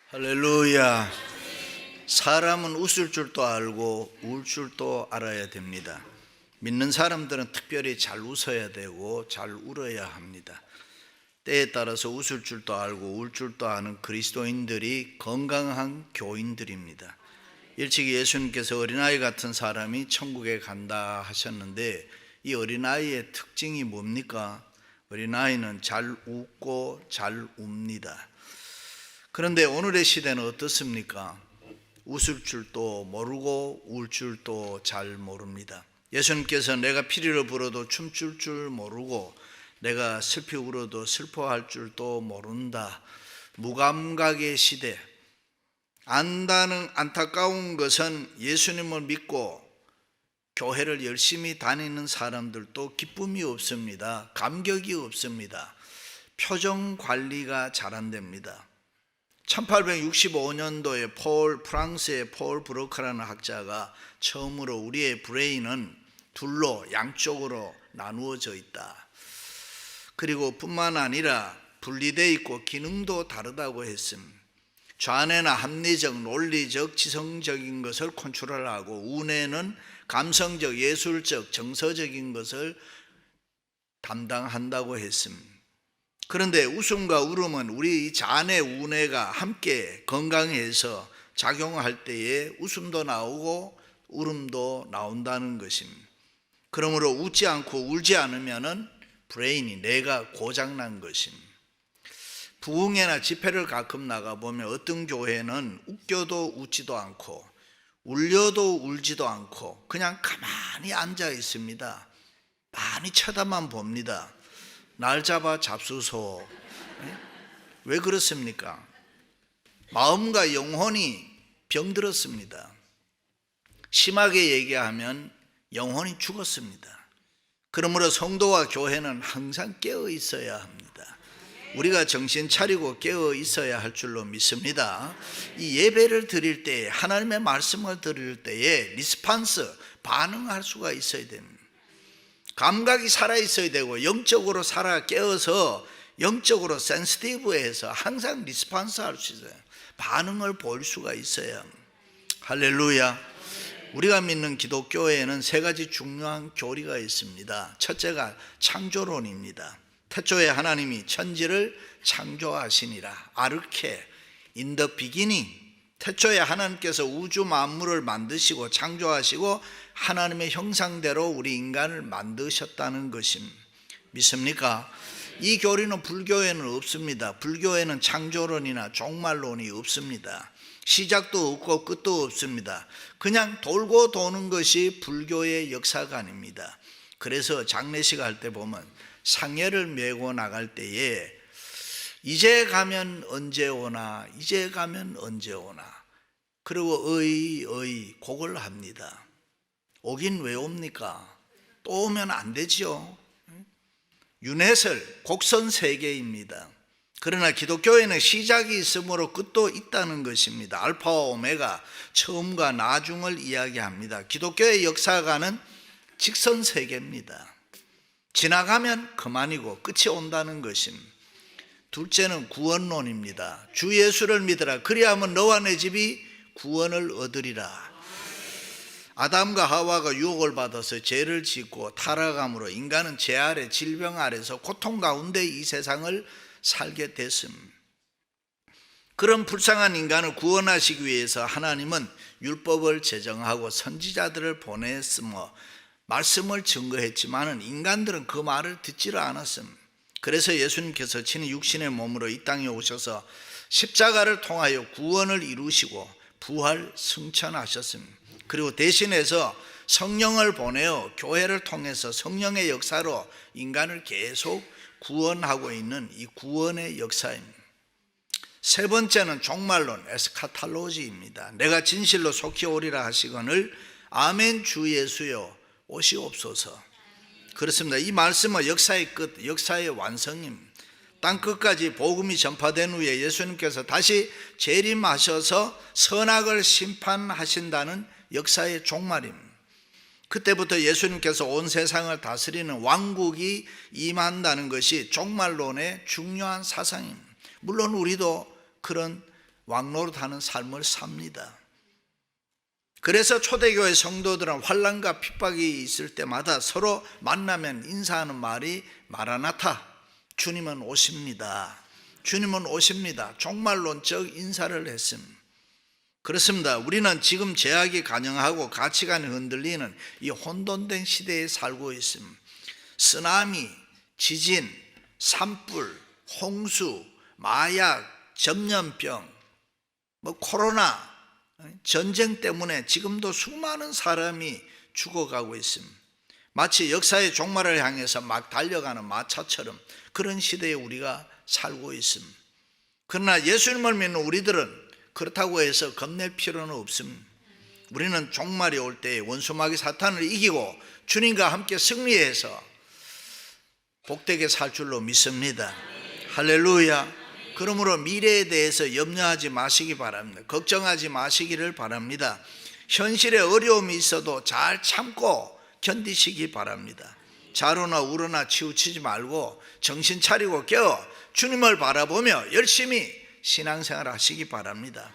할렐루야. 사람은 웃을 줄도 알고 울 줄도 알아야 됩니다. 믿는 사람들은 특별히 잘 웃어야 되고 잘 울어야 합니다. 때에 따라서 웃을 줄도 알고 울 줄도 아는 그리스도인들이 건강한 교인들입니다. 일찍이 예수님께서 어린아이 같은 사람이 천국에 간다 하셨는데, 이 어린아이의 특징이 뭡니까? 어린아이는 잘 웃고 잘 웁니다. 그런데 오늘의 시대는 어떻습니까? 웃을 줄도 모르고 울 줄도 잘 모릅니다. 예수님께서 내가 피리를 불어도 춤출 줄 모르고 내가 슬피 울어도 슬퍼할 줄도 모른다. 무감각의 시대. 안타까운 것은 예수님을 믿고 교회를 열심히 다니는 사람들도 기쁨이 없습니다. 감격이 없습니다. 표정 관리가 잘 안 됩니다. 1865년도에 프랑스의 폴 브로카라는 학자가 처음으로 우리의 브레인은 둘로 양쪽으로 나누어져 있다. 그리고 뿐만 아니라 분리되어 있고 기능도 다르다고 했습니다. 좌뇌는 합리적, 논리적, 지성적인 것을 컨트롤하고 우뇌는 감성적, 예술적, 정서적인 것을 담당한다고 했습니다. 그런데 웃음과 울음은 우리 좌뇌, 우뇌가 함께 건강해서 작용할 때에 웃음도 나오고 울음도 나온다는 것입니다. 그러므로 웃지 않고 울지 않으면 브레인이 뇌가 고장난 것입니다. 부흥회나 집회를 가끔 나가보면 어떤 교회는 웃겨도 웃지도 않고 울려도 울지도 않고 그냥 가만히 앉아 있습니다. 많이 쳐다만 봅니다. 날 잡아 잡수소. 왜 그렇습니까? 마음과 영혼이 병들었습니다. 심하게 얘기하면 영혼이 죽었습니다. 그러므로 성도와 교회는 항상 깨어 있어야 합니다. 우리가 정신 차리고 깨어 있어야 할 줄로 믿습니다. 이 예배를 드릴 때, 하나님의 말씀을 드릴 때에 리스판스, 반응할 수가 있어야 됩니다. 감각이 살아있어야 되고 영적으로 살아 깨어서 영적으로 센시티브해서 항상 리스판스 할 수 있어요. 반응을 볼 수가 있어야 합니다. 할렐루야. 우리가 믿는 기독교에는 세 가지 중요한 교리가 있습니다. 첫째가 창조론입니다. 태초에 하나님이 천지를 창조하시니라. 아르케, in the beginning. 태초에 하나님께서 우주 만물을 만드시고 창조하시고 하나님의 형상대로 우리 인간을 만드셨다는 것입니다. 믿습니까? 이 교리는 불교에는 없습니다. 불교에는 창조론이나 종말론이 없습니다. 시작도 없고 끝도 없습니다. 그냥 돌고 도는 것이 불교의 역사관입니다. 그래서 장례식 할 때 보면 상예를 메고 나갈 때에 이제 가면 언제 오나, 이제 가면 언제 오나, 그리고 곡을 합니다. 오긴 왜 옵니까? 또 오면 안 되죠. 윤회설, 곡선 세계입니다. 그러나 기독교에는 시작이 있으므로 끝도 있다는 것입니다. 알파와 오메가, 처음과 나중을 이야기합니다. 기독교의 역사가는 직선 세계입니다. 지나가면 그만이고 끝이 온다는 것입니다. 둘째는 구원론입니다. 주 예수를 믿으라. 그리하면 너와 내 집이 구원을 얻으리라. 아담과 하와가 유혹을 받아서 죄를 짓고 타락함으로 인간은 죄 아래, 질병 아래서 고통 가운데 이 세상을 살게 됐습니다. 그런 불쌍한 인간을 구원하시기 위해서 하나님은 율법을 제정하고 선지자들을 보냈으며 말씀을 증거했지만 인간들은 그 말을 듣지를 않았습니다. 그래서 예수님께서 친히 육신의 몸으로 이 땅에 오셔서 십자가를 통하여 구원을 이루시고 부활 승천하셨습니다. 그리고 대신해서 성령을 보내어 교회를 통해서 성령의 역사로 인간을 계속 구원하고 있는 이 구원의 역사입니다. 세 번째는 종말론, 에스카탈로지입니다. 내가 진실로 속히 오리라 하시거늘 아멘 주 예수여 오시옵소서. 그렇습니다. 이 말씀은 역사의 끝, 역사의 완성입니다. 땅끝까지 복음이 전파된 후에 예수님께서 다시 재림하셔서 선악을 심판하신다는 역사의 종말입니다. 그때부터 예수님께서 온 세상을 다스리는 왕국이 임한다는 것이 종말론의 중요한 사상입니다. 물론 우리도 그런 왕노릇하는 삶을 삽니다. 그래서 초대교회 성도들은 환난과 핍박이 있을 때마다 서로 만나면 인사하는 말이 마라나타, 주님은 오십니다. 주님은 오십니다. 종말론적 인사를 했습니다. 그렇습니다. 우리는 지금 제약이 간영하고 가치관이 흔들리는 이 혼돈된 시대에 살고 있습니다. 쓰나미, 지진, 산불, 홍수, 마약, 전염병, 코로나, 전쟁 때문에 지금도 수많은 사람이 죽어가고 있습니다. 마치 역사의 종말을 향해서 막 달려가는 마차처럼 그런 시대에 우리가 살고 있습니다. 그러나 예수님을 믿는 우리들은 그렇다고 해서 겁낼 필요는 없습니다. 우리는 종말이 올 때 원수마귀 사탄을 이기고 주님과 함께 승리해서 복되게 살 줄로 믿습니다. 할렐루야. 그러므로 미래에 대해서 염려하지 마시기 바랍니다. 걱정하지 마시기를 바랍니다. 현실에 어려움이 있어도 잘 참고 견디시기 바랍니다. 좌로나 우로나 치우치지 말고 정신 차리고 깨어 주님을 바라보며 열심히 신앙생활 하시기 바랍니다.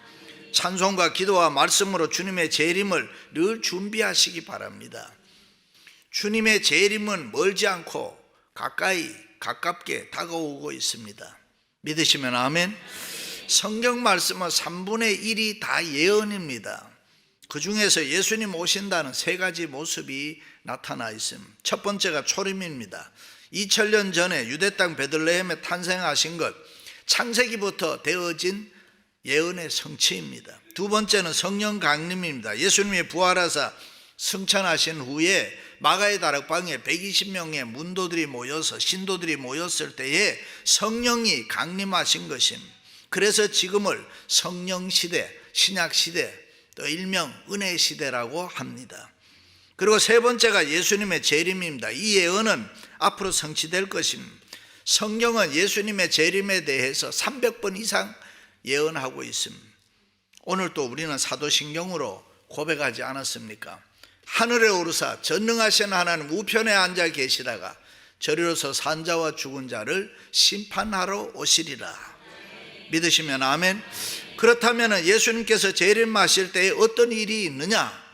찬송과 기도와 말씀으로 주님의 재림을 늘 준비하시기 바랍니다. 주님의 재림은 멀지 않고 가깝게 다가오고 있습니다. 믿으시면 아멘. 성경 말씀은 3분의 1이 다 예언입니다. 그 중에서 예수님 오신다는 세 가지 모습이 나타나 있습니다. 첫 번째가 초림입니다. 2000년 전에 유대 땅 베들레헴에 탄생하신 것, 창세기부터 되어진 예언의 성취입니다. 두 번째는 성령 강림입니다. 예수님이 부활하사 승천하신 후에 마가의 다락방에 120명의 문도들이 모여서 신도들이 모였을 때에 성령이 강림하신 것입니다. 그래서 지금을 성령시대, 신약시대, 또 일명 은혜시대라고 합니다. 그리고 세 번째가 예수님의 재림입니다. 이 예언은 앞으로 성취될 것입니다. 성경은 예수님의 재림에 대해서 300번 이상 예언하고 있습니다. 오늘 또 우리는 사도신경으로 고백하지 않았습니까? 하늘에 오르사 전능하신 하나님 우편에 앉아 계시다가 저리로서 산자와 죽은 자를 심판하러 오시리라. 믿으시면 아멘. 그렇다면 예수님께서 재림하실 때에 어떤 일이 있느냐?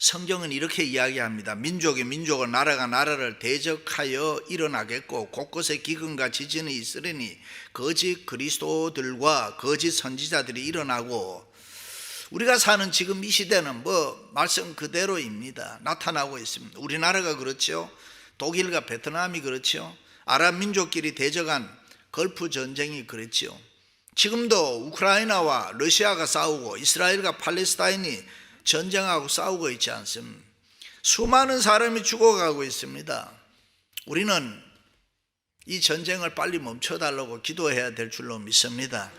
성경은 이렇게 이야기합니다. 민족이 민족을, 나라가 나라를 대적하여 일어나겠고 곳곳에 기근과 지진이 있으리니 거짓 그리스도들과 거짓 선지자들이 일어나고, 우리가 사는 지금 이 시대는 말씀 그대로입니다. 나타나고 있습니다. 우리나라가 그렇죠. 독일과 베트남이 그렇죠. 아랍 민족끼리 대적한 걸프 전쟁이 그렇죠. 지금도 우크라이나와 러시아가 싸우고 이스라엘과 팔레스타인이 전쟁하고 싸우고 있지 않습니까? 수많은 사람이 죽어가고 있습니다. 우리는 이 전쟁을 빨리 멈춰달라고 기도해야 될 줄로 믿습니다.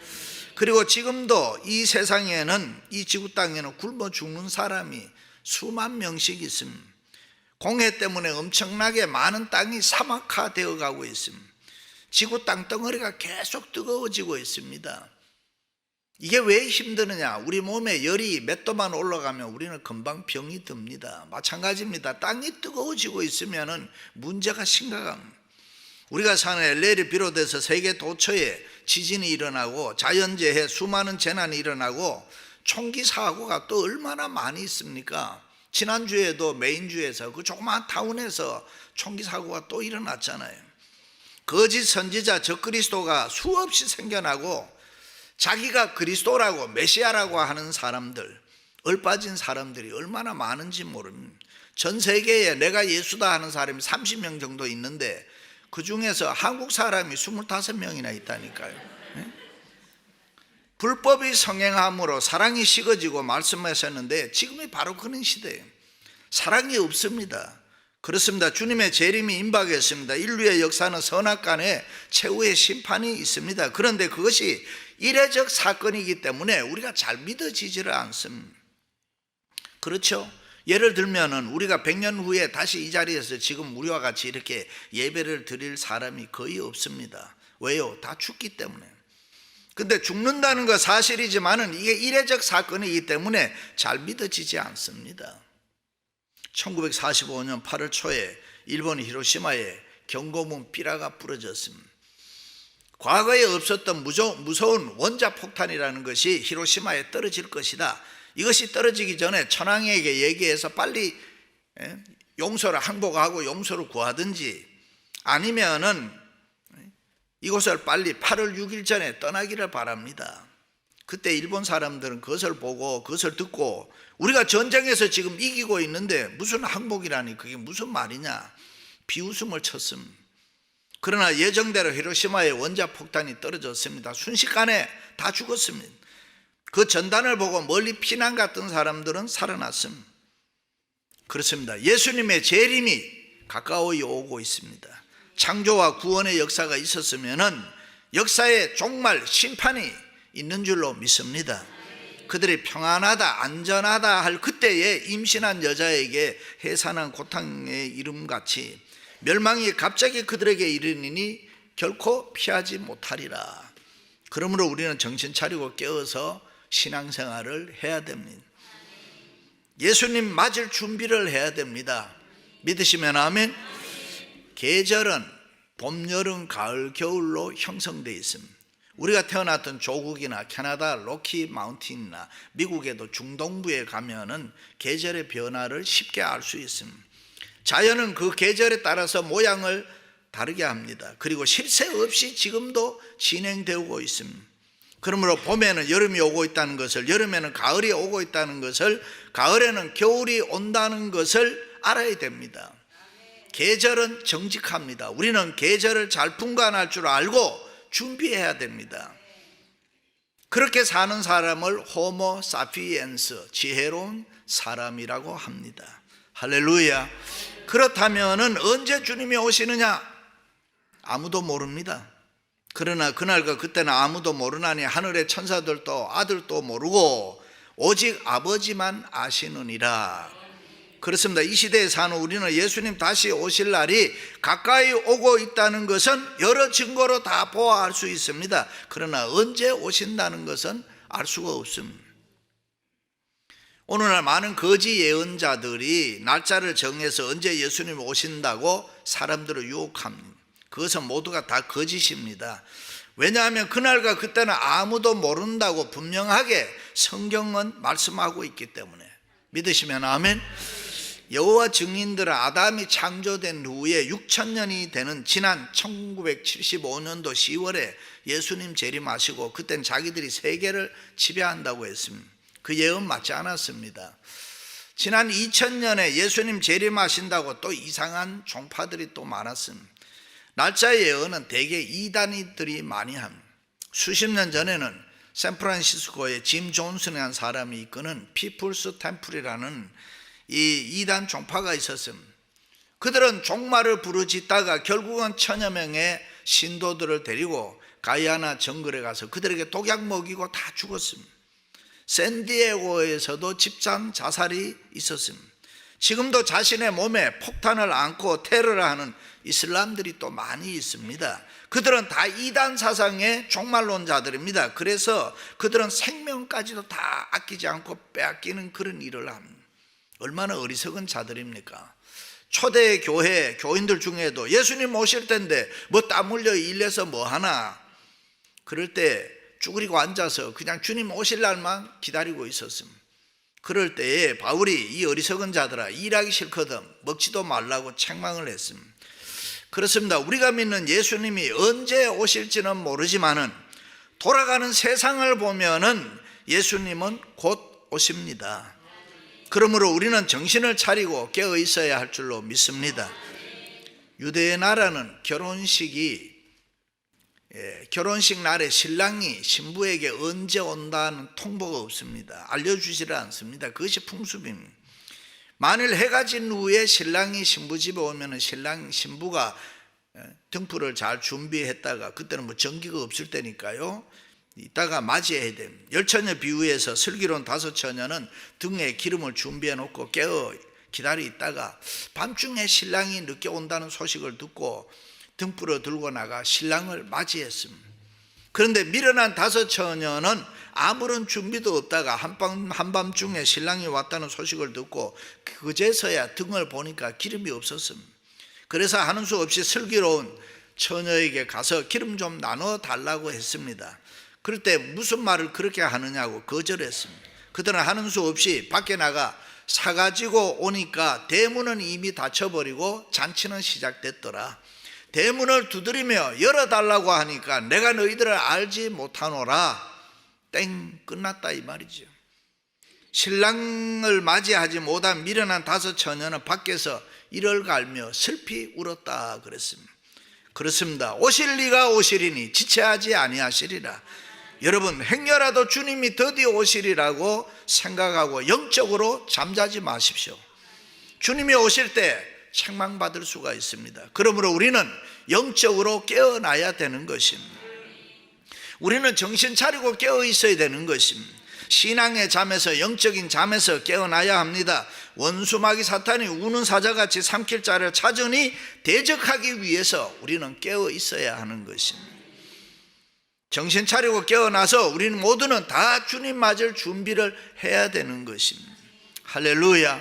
그리고 지금도 이 세상에는, 이 지구 땅에는 굶어 죽는 사람이 수만 명씩 있습니다. 공해 때문에 엄청나게 많은 땅이 사막화되어 가고 있습니다. 지구 땅덩어리가 계속 뜨거워지고 있습니다. 이게 왜 힘드느냐? 우리 몸에 열이 몇 도만 올라가면 우리는 금방 병이 듭니다. 마찬가지입니다. 땅이 뜨거워지고 있으면 문제가 심각합니다. 우리가 사는 LA를 비롯해서 세계 도처에 지진이 일어나고 자연재해, 수많은 재난이 일어나고 총기 사고가 또 얼마나 많이 있습니까? 지난주에도 메인주에서 그 조그마한 타운에서 총기 사고가 또 일어났잖아요. 거짓 선지자 적그리스도가 수없이 생겨나고 자기가 그리스도라고 메시아라고 하는 사람들, 얼빠진 사람들이 얼마나 많은지 모릅니다. 전 세계에 내가 예수다 하는 사람이 30명 정도 있는데 그 중에서 한국 사람이 25명이나 있다니까요. 불법이 성행함으로 사랑이 식어지고 말씀하셨는데 지금이 바로 그런 시대예요. 사랑이 없습니다. 그렇습니다. 주님의 재림이 임박했습니다. 인류의 역사는 선악간에 최후의 심판이 있습니다. 그런데 그것이 이례적 사건이기 때문에 우리가 잘 믿어지지를 않습니다. 그렇죠? 예를 들면은 우리가 100년 후에 다시 이 자리에서 지금 우리와 같이 이렇게 예배를 드릴 사람이 거의 없습니다. 왜요? 다 죽기 때문에. 근데 죽는다는 건 사실이지만은 이게 이례적 사건이기 때문에 잘 믿어지지 않습니다. 1945년 8월 초에 일본 히로시마에 경고문 삐라가 부러졌습니다. 과거에 없었던 무서운 원자폭탄이라는 것이 히로시마에 떨어질 것이다. 이것이 떨어지기 전에 천황에게 얘기해서 빨리 용서를 항복하고 용서를 구하든지 아니면은 이곳을 빨리 8월 6일 전에 떠나기를 바랍니다. 그때 일본 사람들은 그것을 보고 그것을 듣고 우리가 전쟁에서 지금 이기고 있는데 무슨 항복이라니 그게 무슨 말이냐 비웃음을 쳤습니다. 그러나 예정대로 히로시마에 원자폭탄이 떨어졌습니다. 순식간에 다 죽었습니다. 그 전단을 보고 멀리 피난 갔던 사람들은 살아났습니다. 그렇습니다. 예수님의 재림이 가까이 오고 있습니다. 창조와 구원의 역사가 있었으면은 역사에 종말 심판이 있는 줄로 믿습니다. 그들이 평안하다 안전하다 할 그때에 임신한 여자에게 해산한 고탕의 이름같이 멸망이 갑자기 그들에게 이르니니 결코 피하지 못하리라. 그러므로 우리는 정신 차리고 깨어서 신앙생활을 해야 됩니다. 예수님 맞을 준비를 해야 됩니다. 믿으시면 아멘. 계절은 봄, 여름, 가을, 겨울로 형성되어 있습니다. 우리가 태어났던 조국이나 캐나다 로키 마운틴이나 미국에도 중동부에 가면은 계절의 변화를 쉽게 알 수 있습니다. 자연은 그 계절에 따라서 모양을 다르게 합니다. 그리고 쉴 새 없이 지금도 진행되고 있습니다. 그러므로 봄에는 여름이 오고 있다는 것을, 여름에는 가을이 오고 있다는 것을, 가을에는 겨울이 온다는 것을 알아야 됩니다. 계절은 정직합니다. 우리는 계절을 잘 분간할 줄 알고 준비해야 됩니다. 그렇게 사는 사람을 호모 사피엔스, 지혜로운 사람이라고 합니다. 할렐루야. 그렇다면은 언제 주님이 오시느냐? 아무도 모릅니다. 그러나 그날과 그때는 아무도 모르나니 하늘의 천사들도 아들도 모르고 오직 아버지만 아시느니라. 그렇습니다. 이 시대에 사는 우리는 예수님 다시 오실 날이 가까이 오고 있다는 것은 여러 증거로 다 보아할 수 있습니다. 그러나 언제 오신다는 것은 알 수가 없습니다. 오늘날 많은 거짓 예언자들이 날짜를 정해서 언제 예수님이 오신다고 사람들을 유혹합니다. 그것은 모두가 다 거짓입니다. 왜냐하면 그날과 그때는 아무도 모른다고 분명하게 성경은 말씀하고 있기 때문에. 믿으시면 아멘. 여호와 증인들은 아담이 창조된 후에 6,000년이 되는 지난 1975년도 10월에 예수님 재림하시고 그땐 자기들이 세계를 지배한다고 했습니다. 그 예언 맞지 않았습니다. 지난 2000년에 예수님 재림하신다고 또 이상한 종파들이 또 많았습니다. 날짜 예언은 대개 이단이들이 많이 합니다. 수십 년 전에는 샌프란시스코에 짐 존슨이라는 사람이 이끄는 피플스 템플이라는 이 이단 종파가 있었습니다. 그들은 종말을 부르짖다가 결국은 1000여 명의 신도들을 데리고 가이아나 정글에 가서 그들에게 독약 먹이고 다 죽었습니다. 샌디에고에서도 집단 자살이 있었습니다. 지금도 자신의 몸에 폭탄을 안고 테러를 하는 이슬람들이 또 많이 있습니다. 그들은 다 이단 사상의 종말론자들입니다. 그래서 그들은 생명까지도 다 아끼지 않고 빼앗기는 그런 일을 합니다. 얼마나 어리석은 자들입니까? 초대 교회 교인들 중에도 예수님 오실 텐데 뭐 땀 흘려 일해서 뭐 하나, 그럴 때 쭈그리고 앉아서 그냥 주님 오실 날만 기다리고 있었습니다. 그럴 때에 바울이 이 어리석은 자들아 일하기 싫거든 먹지도 말라고 책망을 했습니다. 그렇습니다. 우리가 믿는 예수님이 언제 오실지는 모르지만은 돌아가는 세상을 보면은 예수님은 곧 오십니다. 그러므로 우리는 정신을 차리고 깨어 있어야 할 줄로 믿습니다. 유대의 나라는 결혼식 날에 신랑이 신부에게 언제 온다는 통보가 없습니다. 알려주지를 않습니다. 그것이 풍습입니다. 만일 해가 진 후에 신랑이 신부 집에 오면 신부가 등불을 잘 준비했다가, 그때는 뭐 전기가 없을 때니까요, 이따가 맞이해야 됩니다. 열처녀 비유에서 슬기로운 5처녀는 등에 기름을 준비해 놓고 깨어 기다려 있다가 밤중에 신랑이 늦게 온다는 소식을 듣고 등불을 들고 나가 신랑을 맞이했습니다. 그런데 미련한 다섯 처녀는 아무런 준비도 없다가 한밤중에 신랑이 왔다는 소식을 듣고 그제서야 등을 보니까 기름이 없었습니다. 그래서 하는 수 없이 슬기로운 처녀에게 가서 기름 좀 나눠 달라고 했습니다. 그럴 때 무슨 말을 그렇게 하느냐고 거절했습니다. 그들은 하는 수 없이 밖에 나가 사가지고 오니까 대문은 이미 닫혀버리고 잔치는 시작됐더라. 대문을 두드리며 열어달라고 하니까 내가 너희들을 알지 못하노라. 땡, 끝났다 이 말이죠. 신랑을 맞이하지 못한 미련한 다섯 처녀는 밖에서 이를 갈며 슬피 울었다 그랬습니다. 그렇습니다. 오실 리가 오시리니 지체하지 아니하시리라. 여러분, 행여라도 주님이 드디어 오시리라고 생각하고 영적으로 잠자지 마십시오. 주님이 오실 때 책망받을 수가 있습니다. 그러므로 우리는 영적으로 깨어나야 되는 것입니다. 우리는 정신 차리고 깨어 있어야 되는 것입니다. 신앙의 잠에서, 영적인 잠에서 깨어나야 합니다. 원수마귀 사탄이 우는 사자같이 삼킬 자를 찾으니 대적하기 위해서 우리는 깨어 있어야 하는 것입니다. 정신 차리고 깨어나서 우리는 모두는 다 주님 맞을 준비를 해야 되는 것입니다. 할렐루야.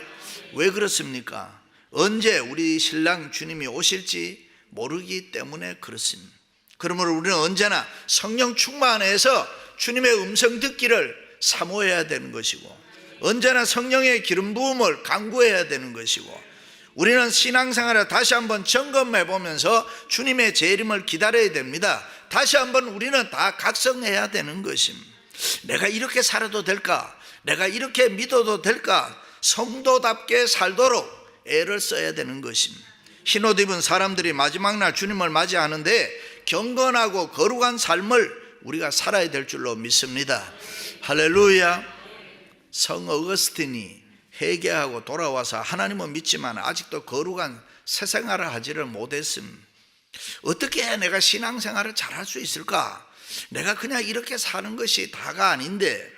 왜 그렇습니까? 언제 우리 신랑 주님이 오실지 모르기 때문에 그렇습니다. 그러므로 우리는 언제나 성령 충만해서 주님의 음성 듣기를 사모해야 되는 것이고, 언제나 성령의 기름 부음을 간구해야 되는 것이고, 우리는 신앙생활을 다시 한번 점검해 보면서 주님의 재림을 기다려야 됩니다. 다시 한번 우리는 다 각성해야 되는 것입니다. 내가 이렇게 살아도 될까? 내가 이렇게 믿어도 될까? 성도답게 살도록 애를 써야 되는 것입니다. 흰옷 입은 사람들이 마지막 날 주님을 맞이하는데 경건하고 거룩한 삶을 우리가 살아야 될 줄로 믿습니다. 할렐루야. 성 어거스틴이 회개하고 돌아와서 하나님은 믿지만 아직도 거룩한 새생활을 하지를 못했습니다. 어떻게 내가 신앙생활을 잘할 수 있을까? 내가 그냥 이렇게 사는 것이 다가 아닌데,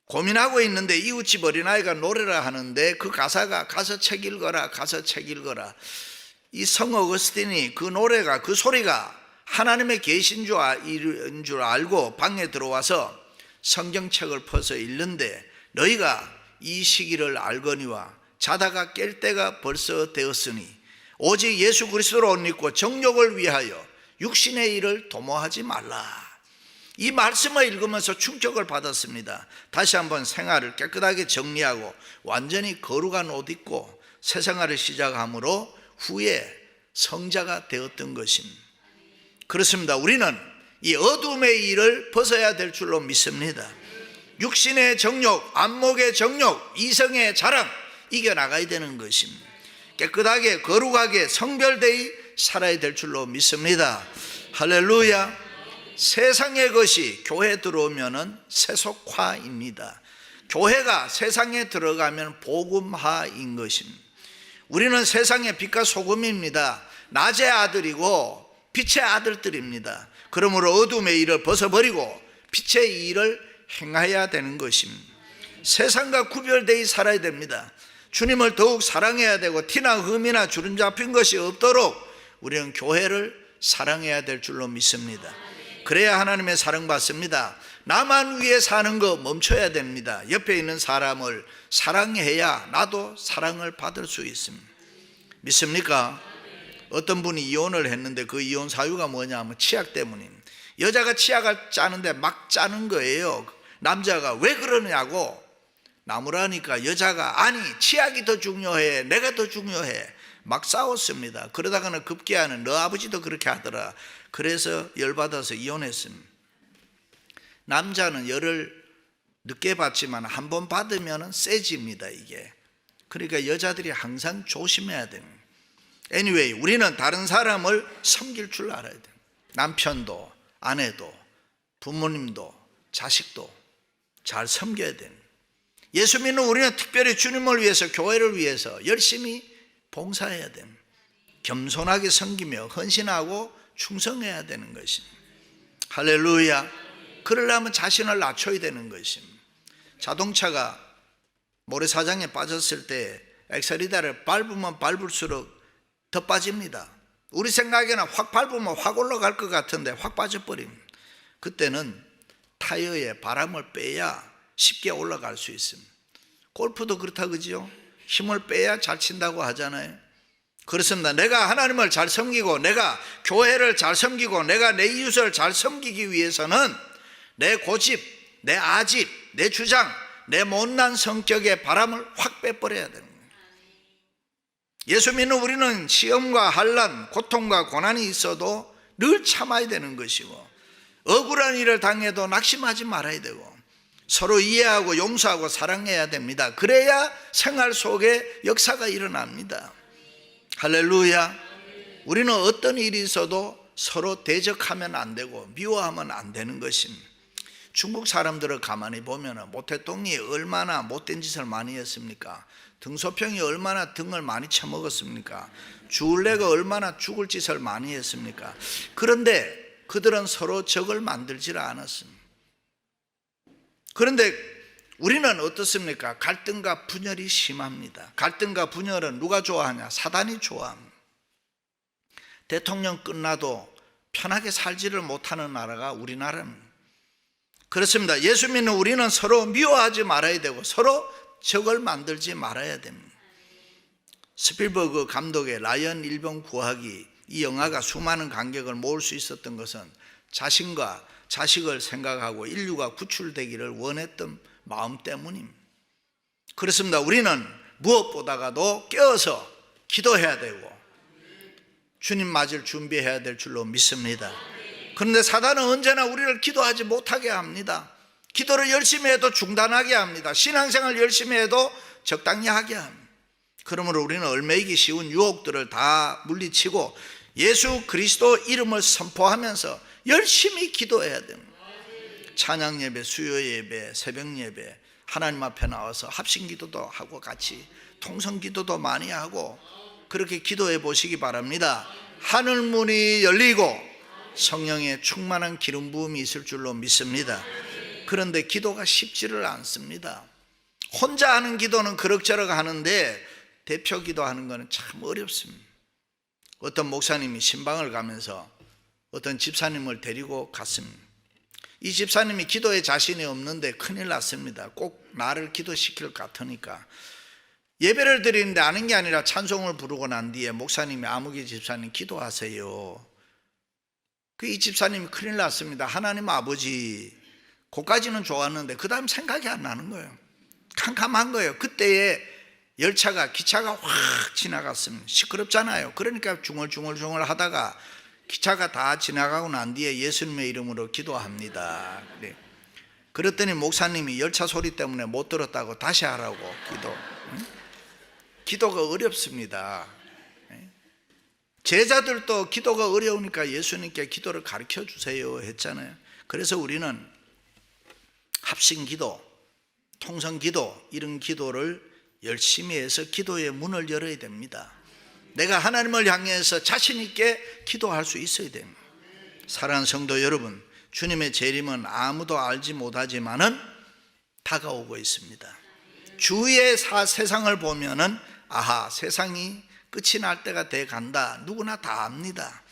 고민하고 있는데 이웃집 어린아이가 노래를 하는데 그 가사가 가서 책 읽어라, 가서 책 읽어라. 이 성 어거스틴이 그 노래가, 그 소리가 하나님의 계신 줄 알고 방에 들어와서 성경책을 펴서 읽는데, 너희가 이 시기를 알거니와 자다가 깰 때가 벌써 되었으니 오직 예수 그리스도로 옷 입고 정욕을 위하여 육신의 일을 도모하지 말라. 이 말씀을 읽으면서 충격을 받았습니다. 다시 한번 생활을 깨끗하게 정리하고 완전히 거룩한 옷 입고 새 생활을 시작함으로 후에 성자가 되었던 것입니다. 그렇습니다. 우리는 이 어둠의 일을 벗어야 될 줄로 믿습니다. 육신의 정욕, 안목의 정욕, 이성의 자랑 이겨나가야 되는 것입니다. 깨끗하게 거룩하게 성별되이 살아야 될 줄로 믿습니다. 할렐루야. 세상의 것이 교회 들어오면 세속화입니다. 교회가 세상에 들어가면 복음화인 것입니다. 우리는 세상의 빛과 소금입니다. 낮의 아들이고 빛의 아들들입니다. 그러므로 어둠의 일을 벗어버리고 빛의 일을 행해야 되는 것입니다. 세상과 구별되어 살아야 됩니다. 주님을 더욱 사랑해야 되고 티나 흠이나 주름 잡힌 것이 없도록 우리는 교회를 사랑해야 될 줄로 믿습니다. 그래야 하나님의 사랑받습니다. 나만 위해 사는 거 멈춰야 됩니다. 옆에 있는 사람을 사랑해야 나도 사랑을 받을 수 있습니다. 믿습니까? 어떤 분이 이혼을 했는데 그 이혼 사유가 뭐냐 하면 치약 때문입니다. 여자가 치약을 짜는데 막 짜는 거예요. 남자가 왜 그러냐고 나무라니까 여자가 아니 치약이 더 중요해, 내가 더 중요해, 막 싸웠습니다. 그러다가는 급기야는 너 아버지도 그렇게 하더라. 그래서 열받아서 이혼했습니다. 남자는 열을 늦게 받지만 한 번 받으면 세집니다 이게. 그러니까 여자들이 항상 조심해야 됩니다. anyway, 우리는 다른 사람을 섬길 줄 알아야 돼요. 남편도 아내도 부모님도 자식도 잘 섬겨야 됩니다. 예수 믿는 우리는 특별히 주님을 위해서, 교회를 위해서 열심히 봉사해야 됩니다. 겸손하게 섬기며 헌신하고 충성해야 되는 것입니다. 할렐루야. 그러려면 자신을 낮춰야 되는 것입니다. 자동차가 모래사장에 빠졌을 때 엑셀리터를 밟으면 밟을수록 더 빠집니다. 우리 생각에는 확 밟으면 확 올라갈 것 같은데 확 빠져버립니다. 그때는 타이어에 바람을 빼야 쉽게 올라갈 수 있습니다. 골프도 그렇다 그지요? 힘을 빼야 잘 친다고 하잖아요. 그렇습니다. 내가 하나님을 잘 섬기고 내가 교회를 잘 섬기고 내가 내 이웃을 잘 섬기기 위해서는 내 고집, 내 아집, 내 주장, 내 못난 성격의 바람을 확 빼버려야 되는 거예요. 예수 믿는 우리는 시험과 환난, 고통과 고난이 있어도 늘 참아야 되는 것이고, 억울한 일을 당해도 낙심하지 말아야 되고, 서로 이해하고 용서하고 사랑해야 됩니다. 그래야 생활 속에 역사가 일어납니다. 할렐루야. 우리는 어떤 일이 있어도 서로 대적하면 안 되고 미워하면 안 되는 것입니다. 중국 사람들을 가만히 보면 모태똥이 얼마나 못된 짓을 많이 했습니까? 등소평이 얼마나 등을 많이 쳐먹었습니까? 주울레가 얼마나 죽을 짓을 많이 했습니까? 그런데 그들은 서로 적을 만들지 않았습니다. 그런데 우리는 어떻습니까? 갈등과 분열이 심합니다. 갈등과 분열은 누가 좋아하냐? 사단이 좋아합니다. 대통령 끝나도 편하게 살지를 못하는 나라가 우리나라입니다. 그렇습니다. 예수 믿는 우리는 서로 미워하지 말아야 되고 서로 적을 만들지 말아야 됩니다. 스필버그 감독의 라이언 일병 구하기, 이 영화가 수많은 관객을 모을 수 있었던 것은 자신과 자식을 생각하고 인류가 구출되기를 원했던 마음 때문입니다. 그렇습니다. 우리는 무엇보다도 깨어서 기도해야 되고 주님 맞을 준비해야 될 줄로 믿습니다. 그런데 사단은 언제나 우리를 기도하지 못하게 합니다. 기도를 열심히 해도 중단하게 합니다. 신앙생활 열심히 해도 적당히 하게 합니다. 그러므로 우리는 얽매이기 쉬운 유혹들을 다 물리치고 예수 그리스도 이름을 선포하면서 열심히 기도해야 됩니다. 찬양 예배, 수요 예배, 새벽 예배, 하나님 앞에 나와서 합심 기도도 하고 같이 통성 기도도 많이 하고 그렇게 기도해 보시기 바랍니다. 하늘 문이 열리고 성령의 충만한 기름 부음이 있을 줄로 믿습니다. 그런데 기도가 쉽지를 않습니다. 혼자 하는 기도는 그럭저럭 하는데 대표 기도하는 것은 참 어렵습니다. 어떤 목사님이 신방을 가면서 어떤 집사님을 데리고 갔습니다. 이 집사님이 기도에 자신이 없는데 큰일 났습니다. 꼭 나를 기도시킬 것 같으니까 예배를 드리는데 아는 게 아니라 찬송을 부르고 난 뒤에 목사님이 아무개 집사님 기도하세요. 이 집사님이 큰일 났습니다. 하나님 아버지, 그까지는 좋았는데 그 다음 생각이 안 나는 거예요. 캄캄한 거예요. 그때에 기차가 확 지나갔습니다. 시끄럽잖아요. 그러니까 중얼중얼 하다가 기차가 다 지나가고 난 뒤에 예수님의 이름으로 기도합니다. 그래. 그랬더니 목사님이 열차 소리 때문에 못 들었다고 다시 하라고 기도가 어렵습니다. 제자들도 기도가 어려우니까 예수님께 기도를 가르쳐 주세요 했잖아요. 그래서 우리는 합심 기도, 통성 기도, 이런 기도를 열심히 해서 기도의 문을 열어야 됩니다. 내가 하나님을 향해서 자신 있게 기도할 수 있어야 됩니다. 사랑하는 성도 여러분, 주님의 재림은 아무도 알지 못하지만은 다가오고 있습니다. 주위의 세상을 보면은 아하, 세상이 끝이 날 때가 돼 간다. 누구나 다 압니다.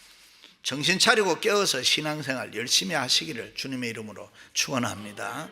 정신 차리고 깨어서 신앙생활 열심히 하시기를 주님의 이름으로 축원합니다.